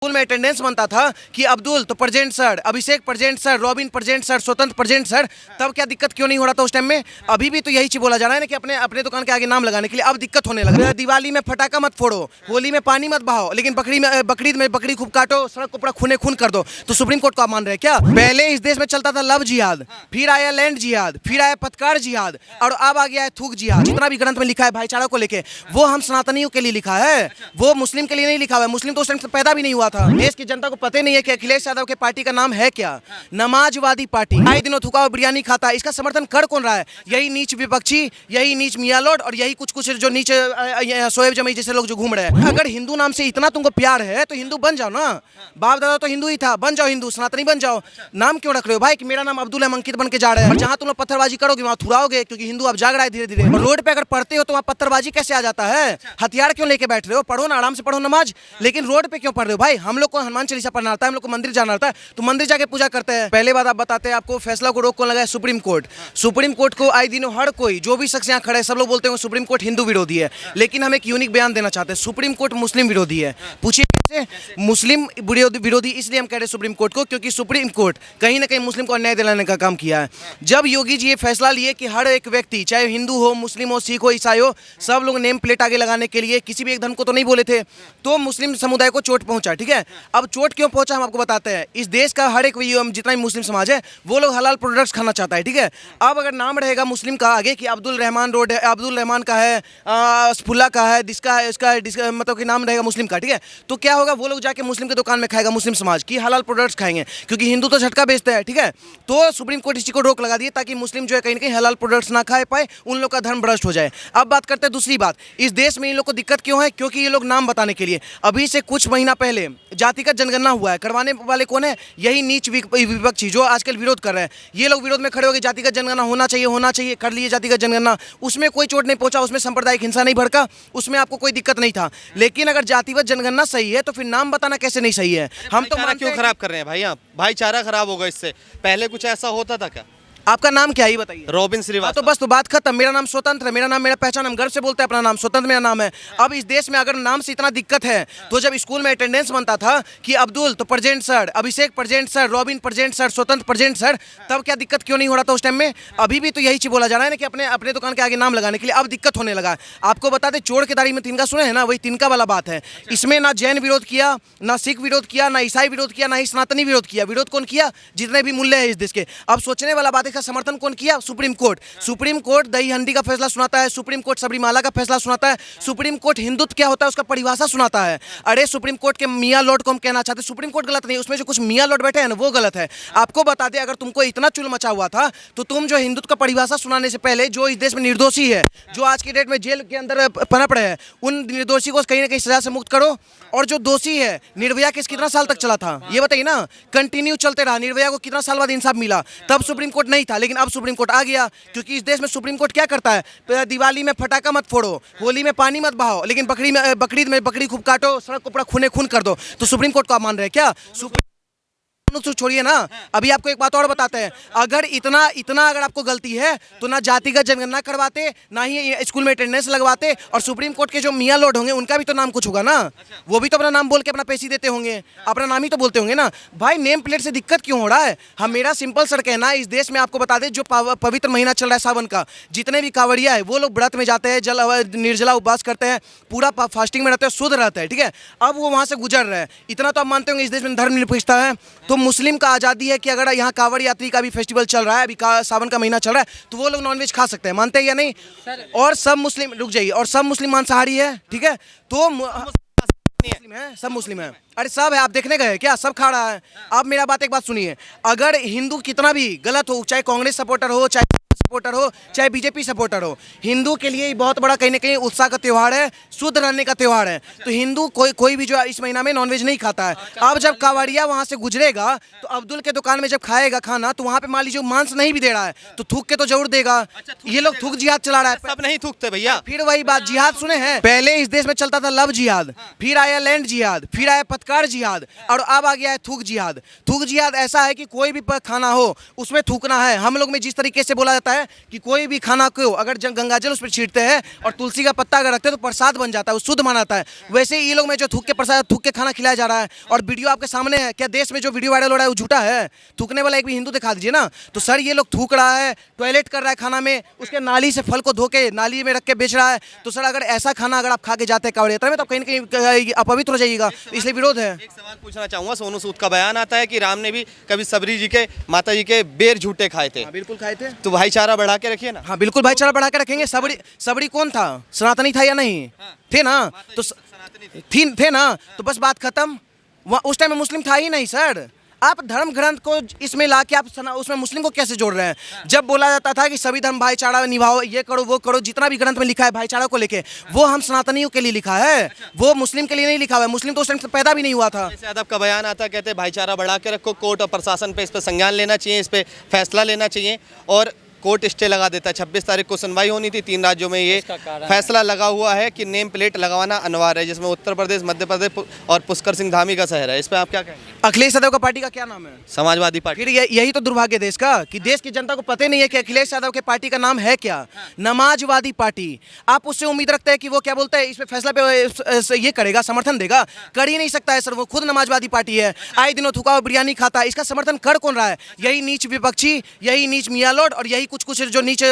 School में attendance बनता था कि अब्दुल तो present sir, Abhishek present sir, Robin present sir, Swatantra present sir. तब क्या दिक्कत क्यों नहीं हो रहा था उस टाइम में? अभी भी तो यही चीज बोला जा रहा है ना कि अपने अपने दुकान के आगे नाम लगाने के लिए अब दिक्कत होने लगा। दिवाली में फटाका मत फोड़ो, होली में पानी मत बहाओ, लेकिन बकरीद में बकरी खूब काटो, सड़क को पूरा खूने खून कर दो। तो सुप्रीम कोर्ट को आप मान रहे हैं क्या? पहले इस देश में चलता था लव जिहाद, फिर आया लैंड जिहाद, फिर आया पथकार जिहाद, और अब आ गया है थूक जिहाद। जितना भी ग्रंथ में लिखा है भाईचारा को लेके, वो हम सनातनियों के लिए लिखा है, वो मुस्लिम के लिए नहीं लिखा हुआ है। मुस्लिम तो उस टाइम से पैदा भी नहीं हुआ था। देश की जनता को पता नहीं है कि अखिलेश यादव के पार्टी का नाम है क्या? नमाजवादी पार्टी। आए दिनों थूका हुआ बिरयानी खाता है। इसका समर्थन कर कौन रहा है? यही नीच विपक्षी, यही नीच मियाँ लोड, और यही कुछ कुछ जो नीचे शोएब जमी जैसे लोग जो घूम रहे हैं। अगर हिंदू नाम से इतना तुमको प्यार है तो हिंदू बन जाओ ना। बाप दादा तो हिंदू ही था, बन जाओ हिंदू, सनातनी बन जाओ। नाम क्यों रख रहे हो भाई कि मेरा नाम अब्दुल है, अंकित बन के जा रहे हैं? और जहां तुम लोग पत्थरबाजी करोगे वहां थुराओगे, क्योंकि हिंदू अब जाग रहा है धीरे धीरे। और रोड पे अगर पढ़ते हो तो वहां पत्थरबाजी कैसे आ जाता है? हथियार क्यों लेके बैठ रहे हो? पढ़ो ना, आराम से पढ़ो नमाज, लेकिन रोड पे क्यों पढ़ रहे हो भाई? हम लोग को हनुमान चालीसा पढ़ना आता है, हम लोग को मंदिर जाना आता है, तो मंदिर जाके पूजा करते हैं। पहले बात आप बताते हैं, आपको फैसला को रोक कौन लगाया? Supreme court. सुप्रीम कोर्ट को आए दिनों हर कोई जो भी शख्स यहाँ खड़े हैं सब लोग बोलते हैं सुप्रीम कोर्ट हिंदू विरोधी है, लेकिन हम एक यूनिक बयान देना चाहते हैं, सुप्रीम कोर्ट मुस्लिम विरोधी है। पूछिए कैसे? मुस्लिम विरोधी इसलिए हम कह रहे हैं सुप्रीम कोर्ट को, क्योंकि सुप्रीम कोर्ट कहीं ना कहीं मुस्लिम को अन्याय दिलाने का काम किया है। जब योगी जी ये फैसला लिए कि हर एक व्यक्ति, चाहे हिंदू हो, मुस्लिम हो, सिख हो, ईसाई हो, सब लोग नेम प्लेट आगे लगाने के लिए, किसी भी एक धर्म को तो नहीं बोले थे, तो मुस्लिम समुदाय को चोट पहुंचा। ठीक है, अब चोट क्यों पहुंचा हम आपको बताते हैं। इस देश का हर एक जितना भी मुस्लिम समाज है वो लोग हलाल प्रोडक्ट्स खाना चाहता है। ठीक है, अब अगर नाम रहेगा मुस्लिम का आगे कि अब्दुल रहमान रोड है, अब्दुल रहमान का है, फुल्ला का है, इसका मतलब कि नाम रहेगा मुस्लिम का, ठीक है, तो क्या होगा? वो लोग जाके मुस्लिम के दुकान में खाएगा, मुस्लिम समाज की हलाल प्रोडक्ट्स खाएंगे, क्योंकि हिंदू तो झटका बेचता है। ठीक है, तो सुप्रीम कोर्ट इसी को रोक लगा दिए ताकि मुस्लिम जो है कहीं ना कहीं हलाल प्रोडक्ट्स ना खा पाए, उन लोग का धर्म भ्रष्ट हो जाए। अब बात करते हैं दूसरी बात, इस देश में इन लोग को दिक्कत क्यों है? क्योंकि ये लोग नाम बताने के लिए, अभी से कुछ महीना पहले जातिगत जनगणना हुआ है, करवाने वाले कौन है? यही नीच विपक्षी जो आजकल विरोध कर रहे हैं। ये लोग विरोध में खड़े हो गए, जातिगत जनगणना होना चाहिए, कर लिए जातिगत जनगणना, उसमें कोई चोट नहीं पहुंचा, उसमें सांप्रदायिक हिंसा नहीं भड़का, उसमें आपको कोई दिक्कत नहीं था। लेकिन अगर जातिगत जनगणना सही है तो फिर नाम बताना कैसे नहीं सही है? हम तो क्यों खराब कर रहे हैं भाई? आप भाईचारा खराब होगा इससे, पहले कुछ ऐसा होता था क्या? आपका नाम क्या है ये बताइए? रॉबिन श्रीवास्तव। तो बस तो बात खत्म। मेरा नाम स्वतंत्र है, मेरा नाम मेरा पहचान, हम गर्व से बोलते हैं अपना नाम स्वतंत्र मेरा नाम है। अब इस देश में अगर नाम से इतना दिक्कत है तो जब स्कूल में अटेंडेंस बनता था कि अब्दुल तो present sir, Abhishek present sir, Robin present sir, Swatantra present sir, तब क्या दिक्कत क्यों नहीं हो रहा था उस टाइम में? अभी भी तो यही चीज बोला जा रहा है ना कि अपने अपने दुकान के आगे नाम लगाने के लिए अब दिक्कत होने लगा। आपको बता दें, चोर के दाढ़ी में तिनका सुने हैं ना, वही तिनका वाला बात है। इसमें ना जैन विरोध किया, ना सिख विरोध किया, ना ईसाई विरोध किया, ना ही सनातनी विरोध किया। विरोध कौन किया? जितने भी मूल्य है इस देश के। अब सोचने वाला बात है, इसका समर्थन कौन किया? Supreme court. सुप्रीम कोर्ट दही हंडी का फैसला सुनाता है, सुप्रीम कोर्ट सबरीमाला का फैसला सुनाता है, सुप्रीम कोर्ट हिंदुत्व क्या होता है उसका परिभाषा सुनाता है। अरे सुप्रीम कोर्ट के मियाँ लॉर्ड को हम कहना चाहते हैं, सुप्रीम कोर्ट गलत नहीं, उसमें जो कुछ मियाँ लॉर्ड बैठे हैं ना वो गलत है। आपको बता दें, अगर तुमको इतना चुल मचा हुआ था तो तुम जो हिंदुत्व का परिभाषा सुनाने से पहले जो इस देश में निर्दोषी है, जो आज की डेट में जेल के अंदर पनप रहे हैं, उन निर्दोषी को कहीं ना कहीं सजा से मुक्त करो। और जो दोषी है, निर्भया केस कितना साल तक चला था ये बताइए ना, कंटिन्यू चलते रहा। निर्भया को कितना साल बाद इंसाफ मिला? तब सुप्रीम कोर्ट नहीं था, लेकिन अब सुप्रीम कोर्ट आ गया, क्योंकि इस देश में सुप्रीम कोर्ट क्या करता है? दिवाली में फटाका मत फोड़ो, होली में पानी मत बहाओ, लेकिन बकरीद में बकरी खूब काटो, सड़क को पूरा खूने खून कर दो। तो सुप्रीम कोर्ट को आप मान रहे हैं क्या? तो छोड़िए ना, अभी आपको एक बात और बताते हैं, अगर इतना अगर आपको गलती है तो ना जातिगत जनगणना करवाते, ना ही स्कूल में अटेंडेंस लगवाते, और सुप्रीम कोर्ट के जो मियाँ लॉर्ड होंगे उनका भी तो नाम कुछ होगा ना, वो भी तो अपना नाम बोल के अपना पैसे देते होंगे, अपना नाम ही तो बोलते होंगे ना। भाई नेम प्लेट से दिक्कत क्यों हो रहा है? हम मेरा सिंपल सर कहना है, इस देश में आपको बता दें, जो पवित्र महीना चल रहा है सावन का, जितने भी कांवड़िया है वो लोग व्रत में जाते हैं, निर्जला उपवास करते हैं, पूरा फास्टिंग में रहते हैं, शुद्ध रहते हैं। ठीक है, अब वो वहाँ से गुजर रहे हैं। इतना तो आप मानते होंगे इस देश में धर्मनिरपेक्षता है, तो मुस्लिम का आज़ादी है कि अगर यहाँ कांवड़ यात्री का भी फेस्टिवल चल रहा है, अभी सावन का महीना चल रहा है, तो वो लोग नॉनवेज खा सकते हैं, मानते हैं या नहीं? और सब मुस्लिम, रुक जाइए, और सब मुस्लिम मांसाहारी है। ठीक है, तो मुस्लिम है, सब मुस्लिम है। अरे सब है, आप देखने गए क्या? सब खा रहा है। आप मेरा बात एक बात सुनिए, अगर हिंदू कितना भी गलत हो, चाहे कांग्रेस सपोर्टर हो, चाहे सपोर्टर हो, चाहे बीजेपी सपोर्टर हो, हिंदू के लिए बहुत बड़ा कहीं ना कहीं उत्साह का त्यौहार है, शुद्ध रहने का त्यौहार है। तो हिंदू कोई भी जो इस महीना में नॉनवेज नहीं खाता है। अब जब कांवड़िया वहां से गुजरेगा तो अब्दुल के दुकान में जब खाएगा खाना, तो वहां पे मान लीजिए मांस नहीं भी दे रहा है तो थूक के तो जरूर देगा। ये लोग थूक जिहाद चला रहा है। सब नहीं थूकते भैया। फिर वही बात, जिहाद सुने हैं? पहले इस देश में चलता था लव जिहाद, फिर आया लैंड जिहाद, फिर आया पथकार जिहाद, और अब आ गया है थूक जिहाद। थूक जिहाद ऐसा है कि कोई भी खाना हो उसमें थूकना है। हम लोग में जिस तरीके से बोला जाता है जाता है कि कोई भी खाना को अगर गंगा जल उस पर छींटते हैं और तुलसी का पत्ता अगर रखते हैं तो प्रसाद बन जाता है, वो शुद्ध माना जाता है। वैसे ही ये लोग में जो थूक के प्रसाद, थूक के खाना खिलाया जा रहा है और वीडियो आपके सामने है। क्या देश में जो वीडियो वायरल हो रहा है वो झूठा है? थूकने वाला एक भी हिंदू दिखा दीजिए ना। तो सर ये लोग थूक रहा है, टॉयलेट कर रहा है खाना में, उसके नाली से फल को धो के नाली में रख के बेच रहा है। तो सर अगर ऐसा खाना अगर आप खा के जाते हैं कांवड़ यात्रा में तो कहीं न कहीं अपवित्र हो जाइएगा, इसलिए विरोध है। एक सवाल पूछना चाहूंगा, सोनू सूद का बयान आता है कि राम ने भी कभी सबरी जी के, माता जी के बेर झूठे खाए थे। हाँ, बिल्कुल खाए थे। तो भाईचारा बढ़ा के रखिए ना। हाँ बिल्कुल भाईचारा बढ़ा के रखेंगे। सबरी सबरी कौन था? सनातनी था या नहीं? थे ना? तो थे ना, तो बस बात खत्म। उस टाइम में मुस्लिम था ही नहीं सर। आप धर्म ग्रंथ को इसमें ला के आप उसमें मुस्लिम को कैसे जोड़ रहे हैं? जब बोला जाता था कि सभी धर्म भाईचारा निभाओ, ये करो वो करो, जितना भी ग्रंथ में लिखा है भाईचारा को लेके, वो हम सनातनियों के लिए लिखा है, वो मुस्लिम के लिए नहीं लिखा हुआ है। मुस्लिम तो उस टाइम से पैदा भी नहीं हुआ था। जैसे यादव का बयान आता है, कहते हैं भाईचारा बढ़ा के रखो, कोर्ट और प्रशासन पे इस पर संज्ञान लेना चाहिए, इस पर फैसला लेना चाहिए। और कोर्ट स्टे लगा देता है। 26 तारीख को सुनवाई होनी थी, 3 राज्यों में ये फैसला लगा हुआ है कि नेम प्लेट लगवाना अनिवार्य है, जिसमें उत्तर प्रदेश, मध्य प्रदेश और पुष्कर सिंह धामी का शहर है। इस पर आप क्या कहेंगे? अखिलेश यादव का पार्टी का क्या नाम है? समाजवादी पार्टी। फिर यही तो दुर्भाग्य देश का कि देश की जनता को पता नहीं है कि अखिलेश यादव के पार्टी का नाम है क्या। नमाजवादी पार्टी। आप उससे उम्मीद रखते हैं कि वो क्या बोलते हैं इस पे फैसला पे ये करेगा, समर्थन देगा? कर ही नहीं सकता है सर, वो खुद नमाजवादी पार्टी है। आए दिनों थुका हुआ बिरयानी खाता है, इसका समर्थन कर कौन रहा है? यही नीच विपक्षी, यही नीच मियाँ लोड और यही कुछ जो नीचे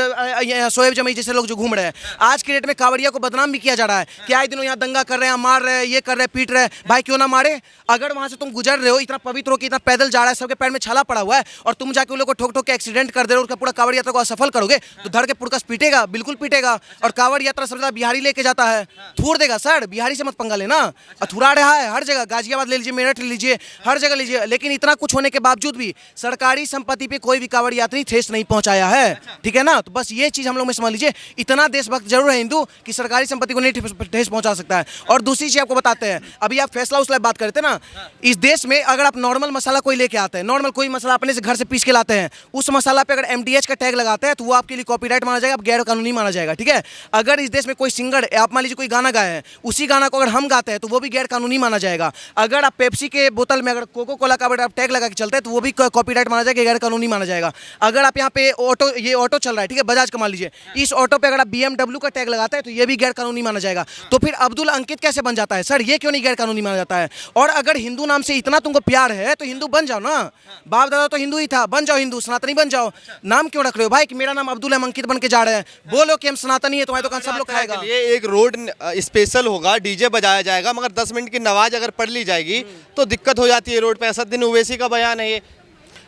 शोएब जमी जैसे लोग जो घूम रहे हैं। आज के डेट में कांवड़िया को बदनाम भी किया जा रहा है कि आए दिनों यहाँ दंगा कर रहे हैं, मार रहे हैं, ये कर रहे हैं, पीट रहे हैं। भाई क्यों ना मारे? अगर वहां से तुम गुजर रहे हो, इतना पवित्र हो कि इतना पैदल जा रहा है, सबके पैर में छाला पड़ा हुआ है, और तुम जाके उन लोगों को ठोक ठोक के एक्सीडेंट कर दे रहे हो, उसका पूरा कांवड़ यात्रा को असफल करोगे तो धड़ के पुरकस पीटेगा, बिल्कुल पीटेगा। और कांवड़ यात्रा सबसे बिहारी लेके जाता है, थूर देगा सर। बिहारी से मत पंगा लेना, अथुरा रहा है हर जगह, गाजियाबाद ले लीजिए, मेरठ ले लीजिए, हर जगह लीजिए। लेकिन इतना कुछ होने के बावजूद भी सरकारी संपत्ति पे कोई भी कांवड़ यात्री ठेस नहीं पहुंचाया है, ठीक है ना? तो बस ये चीज हम लोग में समझ लीजिए, इतना देशभक्त जरूर है हिंदू कि सरकारी संपत्ति को नहीं ठेस पहुंचा सकता है। और दूसरी चीज आपको बताते हैं, अभी आप फैसला उस बात करते हैं ना, इस देश में अगर आप नॉर्मल मसाला कोई लेके आते हैं, नॉर्मल कोई मसाला अपने से घर से पीस के लाते हैं, उस मसाला पे अगर एमडीएच का टैग लगाते हैं तो वो आपके लिए कॉपीराइट माना जाएगा, गैर कानूनी माना जाएगा, ठीक है? अगर इस देश में कोई सिंगर, आप मान लीजिए कोई गाना गाए हैं, उसी गाना को अगर हम गाते हैं तो वो भी गैर कानूनी माना जाएगा। अगर आप पेप्सी के बोतल में अगर कोको कोला का आप टैग लगा के चलते हैं तो वो भी कॉपीराइट माना जाएगा, गैर कानूनी माना जाएगा। अगर आप यहाँ पे ऑटो, ये ऑटो चल रहा है, ठीक है, बजाज का मान लीजिए, इस ऑटो पे अगर आप BMW का टैग लगाते हैं तो ये भी गैर कानूनी माना जाएगा। तो फिर अब्दुल अंकित कैसे बन जाता है सर? ये क्यों नहीं गैर कानूनी माना जाता है? और अगर हिंदू नाम से इतना तुमको प्यार है तो हिंदू बन जाओ ना। बाप दादा तो हिंदू ही था, बन जाओ हिंदू, सनातनी बन जाओ। नाम क्यों रख रहे हो भाई कि मेरा नाम अब्दुल है, अंकित बन के जा रहे हैं? बोलो कि हम सनातनी है, तुम्हारी दुकान सब लोग खाएगा। ये एक रोड स्पेशल होगा, डीजे बजाया जाएगा, मगर 10 मिनट की नमाज अगर पढ़ ली जाएगी तो दिक्कत हो जाती है रोड पे। असदुद्दीन ओवैसी का बयान है ये।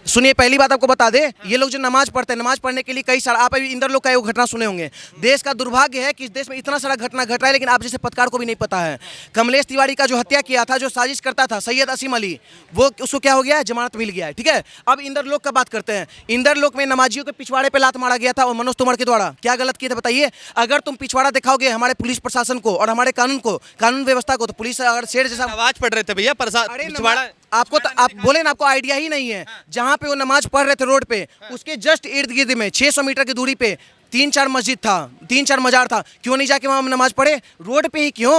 सुनिए, पहली बात आपको बता दे, ये लोग जो नमाज पढ़ते हैं, नमाज पढ़ने के लिए कई सारा, आप अभी इंदर लोग का एक घटना सुने होंगे। देश का दुर्भाग्य है कि इस देश में इतना सारा घटना घट रहा है लेकिन आप जैसे पत्रकार को भी नहीं पता है। कमलेश तिवारी का जो हत्या किया था, जो साजिश करता था, सैयद असीम अली, वो उसको क्या हो गया है? जमानत मिल गया है, ठीक है? अब इंदर लोक का बात करते हैं। इंदर लोक में नमाजियों के पिछवाड़े पे लात मारा गया था और मनोज तोमर के द्वारा। क्या गलत किया था बताइए? अगर तुम पिछवाड़ा दिखाओगे हमारे पुलिस प्रशासन को और हमारे कानून को, कानून व्यवस्था को, तो पुलिस अगर शेर जैसा नमाज पढ़ रहे थे भैया, पिछवाड़ा आपको तो आप बोले ना, आपको आइडिया ही नहीं है। जहां पे वो नमाज पढ़ रहे थे रोड पे, उसके जस्ट इर्द गिर्द में 600 मीटर की दूरी पे 3-4 मस्जिद था, 3-4 मजार था। क्यों नहीं जाके वहां नमाज पढ़े? रोड पे ही क्यों?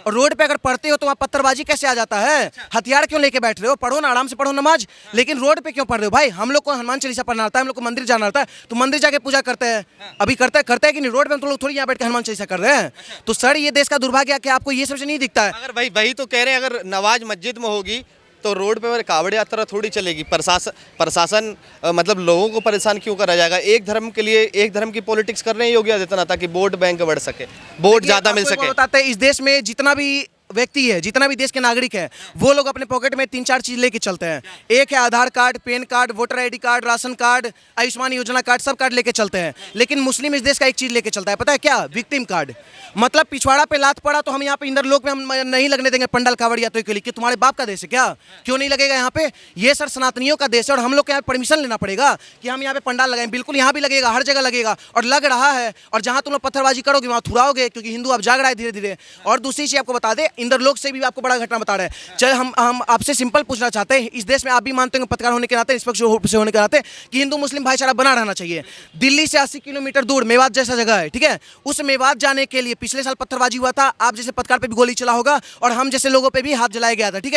और रोड पे अगर पढ़ते हो तो वहाँ पत्थरबाजी कैसे आ जाता है? हथियार क्यों लेके बैठ रहे हो? पढ़ो ना, आराम से पढ़ो नमाज। लेकिन रोड पे क्यों पढ़ रहे हो भाई? हम लोग को हनुमान चालीसा पढ़ना आता है, हम लोग को मंदिर जाना आता है, तो मंदिर जाके पूजा करते हैं। अभी करते हैं कि नहीं? रोड पे तो लोग थोड़ी यहाँ बैठ के हनुमान चालीसा कर रहे हैं। तो सर ये देश का दुर्भाग्य है कि आपको ये सबसे नहीं दिखता है। अगर भाई वही तो कह रहे हैं, अगर नमाज मस्जिद में होगी तो रोड पे कावड़ यात्रा थोड़ी चलेगी। प्रशासन मतलब लोगों को परेशान क्यों करा जाएगा? एक धर्म के लिए एक धर्म की पॉलिटिक्स कर रहे हैं योगी आदित्यनाथ ताकि वोट बैंक बढ़ सके, वोट ज्यादा मिल सके। बताते हैं इस देश में जितना भी व्यक्ति है, जितना भी देश के नागरिक है, वो लोग अपने पॉकेट में 3-4 चीज लेके चलते हैं। एक है Aadhaar card, PAN card, voter ID card, ration card, Ayushman Yojana card, सब कार्ड लेके चलते हैं। लेकिन मुस्लिम इस देश का एक चीज लेके चलता है, पता है क्या? Victim card. मतलब पिछवाड़ा पे लात पड़ा तो हम यहाँ पे इंदर लोक में हम नहीं लगने देंगे पंडाल कांवड़ यात्रा के लिए कि तुम्हारे बाप का देश है क्या? क्यों नहीं लगेगा यहाँ पे? ये सर सनातनियों का देश है और हम लोग को यहाँ परमिशन लेना पड़ेगा कि हम यहाँ पे पंडाल लगाएं। बिल्कुल यहाँ भी लगेगा, हर जगह लगेगा और लग रहा है। और जहाँ तुम लोग पत्थरबाजी करोगे वहाँ थुराओगे, क्योंकि हिंदू अब जाग रहा है धीरे धीरे। और दूसरी चीज आपको बता दें, इंदर लोक से भी आपको बड़ा घटना बता रहे हैं। चल हम आपसे सिंपल पूछना चाहते हैं, इस देश में आप भी मानते हैं पत्रकार होने के नाते, निष्पक्ष से होने के नाते, कि हिंदू मुस्लिम भाईचारा बना रहना चाहिए। दिल्ली से 80 किलोमीटर दूर मेवात जैसा जगह है, ठीक है? उस मेवात जाने के लिए पिछले साल पत्थरबाजी हुआ था, आप जैसे पत्रकार पे भी गोली चला होगा और हम जैसे लोगों पे भी हाथ जलाया गया था, ठीक है?